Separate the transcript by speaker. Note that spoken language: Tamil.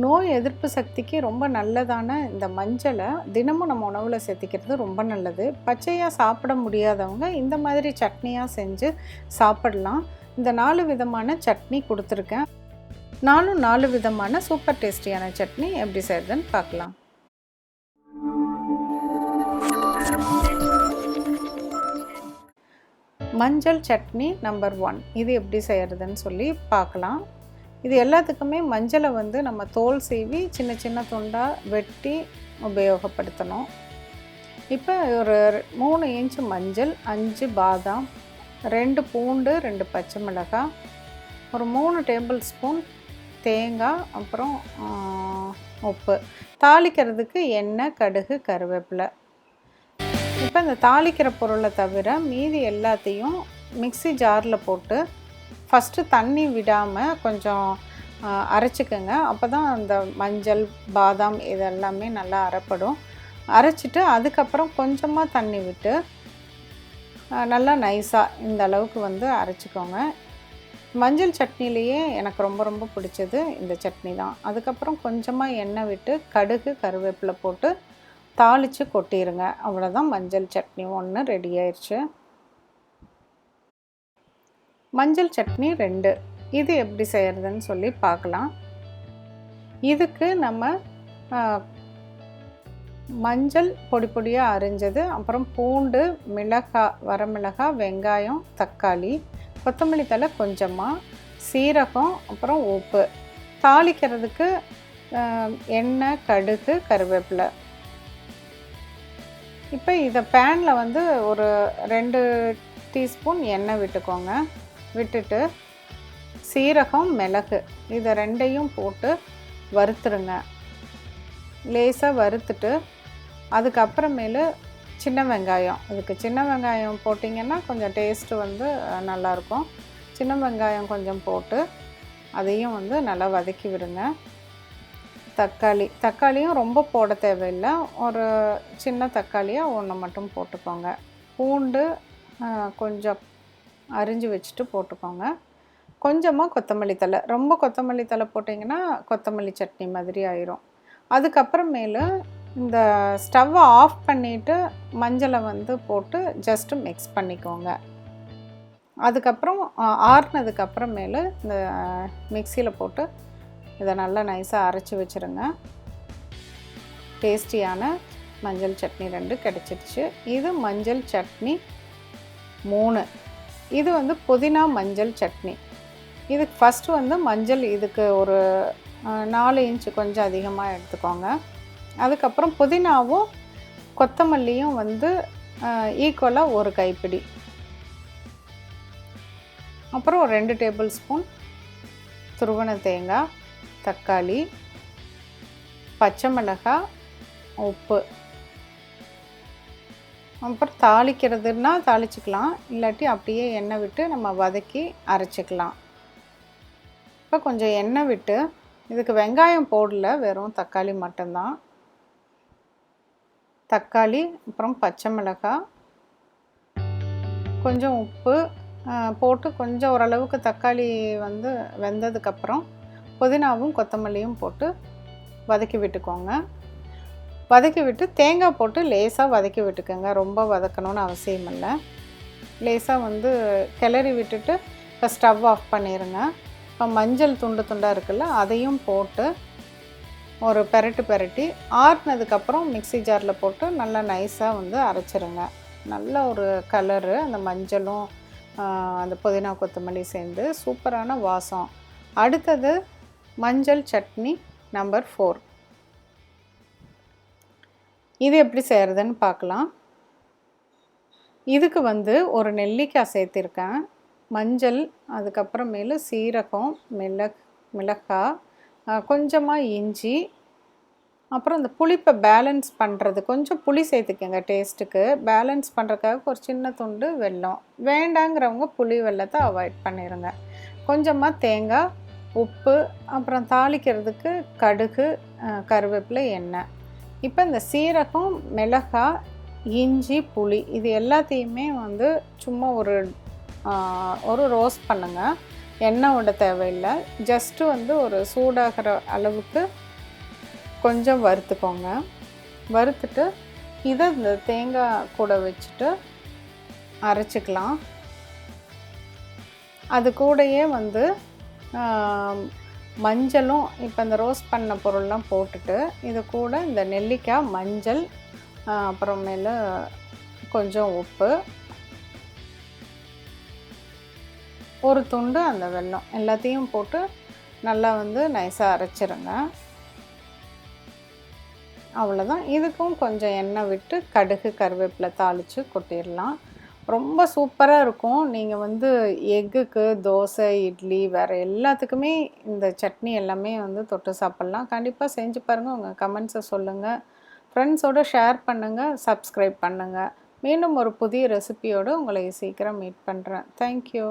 Speaker 1: நோய் எதிர்ப்பு சக்திக்கு ரொம்ப நல்லதான இந்த மஞ்சளை தினமும் நம்ம உணவில் சேர்த்திக்கிறது ரொம்ப நல்லது. பச்சையாக சாப்பிட முடியாதவங்க இந்த மாதிரி சட்னியாக செஞ்சு சாப்பிடலாம். இந்த 4 விதமான சட்னி கொடுத்துருக்கேன். நானும் 4 விதமான சூப்பர் டேஸ்டியான சட்னி எப்படி செய்கிறதுன்னு பார்க்கலாம். மஞ்சள் சட்னி நம்பர் 1 இது எப்படி செய்கிறதுன்னு சொல்லி பார்க்கலாம். இது எல்லாத்துக்குமே மஞ்சளை நம்ம தோல் சீவி சின்ன சின்ன துண்டாக வெட்டி உபயோகப்படுத்தணும். இப்போ ஒரு 3 இன்ச் மஞ்சள், 5 பாதாம், 2 பூண்டு, 2 பச்சை மிளகாய், ஒரு 3 டேபிள் ஸ்பூன் தேங்காய், அப்புறம் உப்பு. தாளிக்கிறதுக்கு எண்ணெய், கடுகு, கருவேப்பிலை. இப்போ இந்த தாளிக்கிற பொருளை தவிர மீதி எல்லாத்தையும் மிக்ஸி ஜாரில் போட்டு ஃபஸ்ட்டு தண்ணி விடாமல் கொஞ்சம் அரைச்சிக்கோங்க. அப்போ தான் அந்த மஞ்சள், பாதாம் இதெல்லாமே நல்லா அரைப்படும். அரைச்சிட்டு அதுக்கப்புறம் கொஞ்சமாக தண்ணி விட்டு நல்லா நைஸாக இந்த அளவுக்கு அரைச்சிக்கோங்க. மஞ்சள் சட்னிலேயே எனக்கு ரொம்ப ரொம்ப பிடிச்சது இந்த சட்னி தான். அதுக்கப்புறம் கொஞ்சமாக எண்ணெய் விட்டு கடுகு, கருவேப்பிலை போட்டு தாளித்து கொட்டிடுங்க. அவ்வளோதான், மஞ்சள் சட்னி 1 ரெடி ஆயிடுச்சு. மஞ்சள் சட்னி 2 இது எப்படி செய்கிறதுன்னு சொல்லி பார்க்கலாம். இதுக்கு நம்ம மஞ்சள் பொடி பொடியாக அரிஞ்சது, அப்புறம் பூண்டு, மிளகாய், வரமிளகாய், வெங்காயம், தக்காளி, கொத்தமல்லி தழை கொஞ்சமாக, சீரகம், அப்புறம் உப்பு. தாளிக்கிறதுக்கு எண்ணெய், கடுகு, கருவேப்பிலை. இப்போ இதை பேனில் ஒரு 2 டீஸ்பூன் எண்ணெய் விட்டுக்கோங்க. விட்டுட்டு சீரகம், மிளகு இதை 2ஐயும் போட்டு வறுத்துருங்க. லேசாக வறுத்துட்டு அதுக்கப்புறமேலு சின்ன வெங்காயம், இதுக்கு சின்ன வெங்காயம் போட்டிங்கன்னா கொஞ்சம் டேஸ்ட்டு நல்லாயிருக்கும். சின்ன வெங்காயம் கொஞ்சம் போட்டு அதையும் நல்லா வதக்கி விடுங்க. தக்காளியும் ரொம்ப போட தேவையில்லை, ஒரு சின்ன தக்காளியாக 1 மட்டும் போட்டுக்கோங்க. பூண்டு கொஞ்சம் அரிஞ்சு வச்சுட்டு போட்டுக்கோங்க. கொஞ்சமாக கொத்தமல்லி தழை, ரொம்ப கொத்தமல்லி தழை போட்டிங்கன்னா கொத்தமல்லி சட்னி மாதிரி ஆயிரும். அதுக்கப்புறமேலு இந்த ஸ்டவ்வை ஆஃப் பண்ணிவிட்டு மஞ்சளை போட்டு ஜஸ்ட்டு மிக்ஸ் பண்ணிக்கோங்க. அதுக்கப்புறம் ஆறுனதுக்கப்புறமேலு இந்த மிக்சியில் போட்டு இதை நல்லா நைஸாக அரைச்சி வச்சுருங்க. டேஸ்டியான மஞ்சள் சட்னி 2 கிடச்சிடுச்சு. இது மஞ்சள் சட்னி 3. இது புதினா மஞ்சள் சட்னி. இதுக்கு ஃபஸ்ட்டு மஞ்சள் இதுக்கு ஒரு 4 இன்ச்சு கொஞ்சம் அதிகமாக எடுத்துக்கோங்க. அதுக்கப்புறம் புதினாவும் கொத்தமல்லியும் ஈக்குவலாக ஒரு கைப்பிடி. அப்புறம் ஒரு 2 டேபிள் ஸ்பூன் துருவன தேங்காய், தக்காளி, பச்சை மிளகாய், உப்பு. அப்புறம் தாளிக்கிறதுனா தாளிச்சிக்கலாம், இல்லாட்டி அப்படியே எண்ணெய் விட்டு நம்ம வதக்கி அரைச்சிக்கலாம். இப்போ கொஞ்சம் எண்ணெய் விட்டு இதுக்கு வெங்காயம் போடல, வெறும் தக்காளி மட்டும்தான். தக்காளி, அப்புறம் பச்சை மிளகாய், கொஞ்சம் உப்பு போட்டு கொஞ்சம் ஓரளவுக்கு தக்காளி வெந்ததுக்கப்புறம் புதினாவும் கொத்தமல்லியும் போட்டு வதக்கி விட்டுக்கோங்க. வதக்கி விட்டு தேங்காய் போட்டு லேசாக வதக்கி விட்டுக்கோங்க. ரொம்ப வதக்கணும்னு அவசியம் இல்லை. லேசாக கிளறி விட்டுட்டு இப்போ ஸ்டவ் ஆஃப் பண்ணிடுங்க. இப்போ மஞ்சள் துண்டு துண்டாக இருக்குல்ல, அதையும் போட்டு ஒரு பெரட்டி ஆறுனதுக்கப்புறம் மிக்ஸி ஜாரில் போட்டு நல்லா நைஸாக அரைச்சிருங்க. நல்ல ஒரு கலரு, அந்த மஞ்சளும் அந்த புதினா கொத்தமல்லி சேர்ந்து சூப்பரான வாசம். அடுத்தது மஞ்சள் சட்னி நம்பர் 4 இது எப்படி செய்கிறதுன்னு பார்க்கலாம். இதுக்கு ஒரு நெல்லிக்காய் சேர்த்திருக்கேன். மஞ்சள், அதுக்கப்புறமேலு சீரகம், மிளகாய், கொஞ்சமாக இஞ்சி, அப்புறம் இந்த புளிப்பை பேலன்ஸ் பண்ணுறது கொஞ்சம் புளி சேர்த்துக்கங்க. டேஸ்ட்டுக்கு பேலன்ஸ் பண்ணுறதுக்காக ஒரு சின்ன துண்டு வெல்லம். வேண்டாங்கிறவங்க புளி வெல்லத்தை அவாய்ட் பண்ணிடுங்க. கொஞ்சமாக தேங்காய், உப்பு, அப்புறம் தாளிக்கிறதுக்கு கடுகு, கருவேப்பிலை, எண்ணெய். இப்போ இந்த சீரகம், மிளகாய், இஞ்சி, புளி இது எல்லாத்தையுமே சும்மா ஒரு ரோஸ்ட் பண்ணுங்கள். எண்ணெய் விட தேவையில்லை. ஜஸ்ட்டு ஒரு சூடாகிற அளவுக்கு கொஞ்சம் வறுத்துக்கோங்க. வறுத்துட்டு இதை இந்த தேங்காய் கூட வச்சுட்டு அரைச்சிக்கலாம். அது கூடயே வந்து மஞ்சளும் இப்போ இந்த ரோஸ்ட் பண்ண பொருள்லாம் போட்டுட்டு இது கூட இந்த நெல்லிக்காய், மஞ்சள், அப்புறமேல கொஞ்சம் உப்பு, ஒரு துண்டு அந்த வெல்லம் எல்லாத்தையும் போட்டு நல்லா வந்து நைஸாக அரைச்சிருங்க. அவ்வளோதான். இதுக்கும் கொஞ்சம் எண்ணெய் விட்டு கடுகு, கருவேப்பிலை தாளித்து கொட்டிடலாம். ரொம்ப சூப்பராக இருக்கும். நீங்கள் வந்து எக்குக்கு, தோசை, இட்லி வேறு எல்லாத்துக்குமே இந்த சட்னி எல்லாமே வந்து தொட்டு சாப்பிட்லாம். கண்டிப்பாக செஞ்சு பாருங்கள். உங்கள் கமெண்ட்ஸை சொல்லுங்கள். ஃப்ரெண்ட்ஸோடு ஷேர் பண்ணுங்கள். சப்ஸ்கிரைப் பண்ணுங்கள். மீண்டும் ஒரு புதிய ரெசிபியோடு உங்களை சீக்கிரம் மீட் பண்ணுறேன். தேங்க்யூ.